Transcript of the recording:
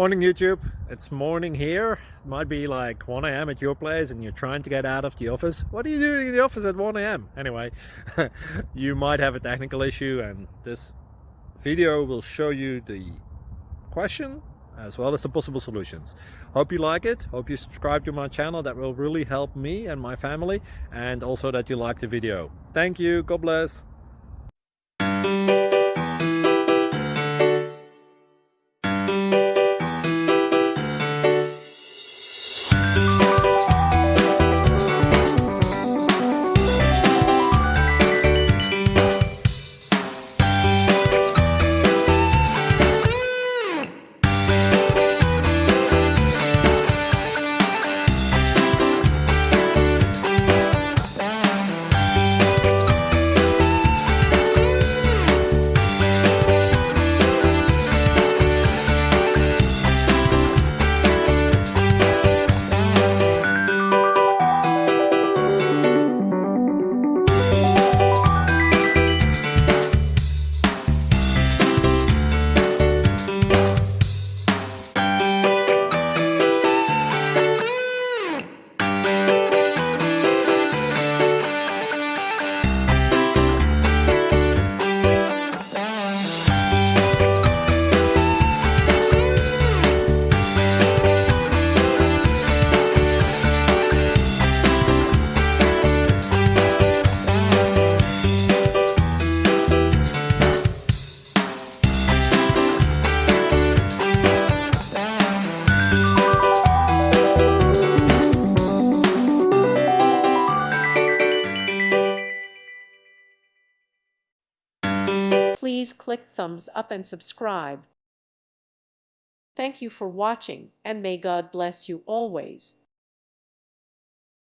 Morning YouTube, it's morning here. It might be like 1 a.m. at your place and you're trying to get out of the office. What are you doing in the office at 1 a.m.? Anyway, you might have a technical issue and this video will show you the question as well as the possible solutions. Hope you like it, hope you subscribe to my channel. That will really help me and my family, and also that you like the video. Thank you, God bless. Please click thumbs up and subscribe. Thank you for watching, and may God bless you always.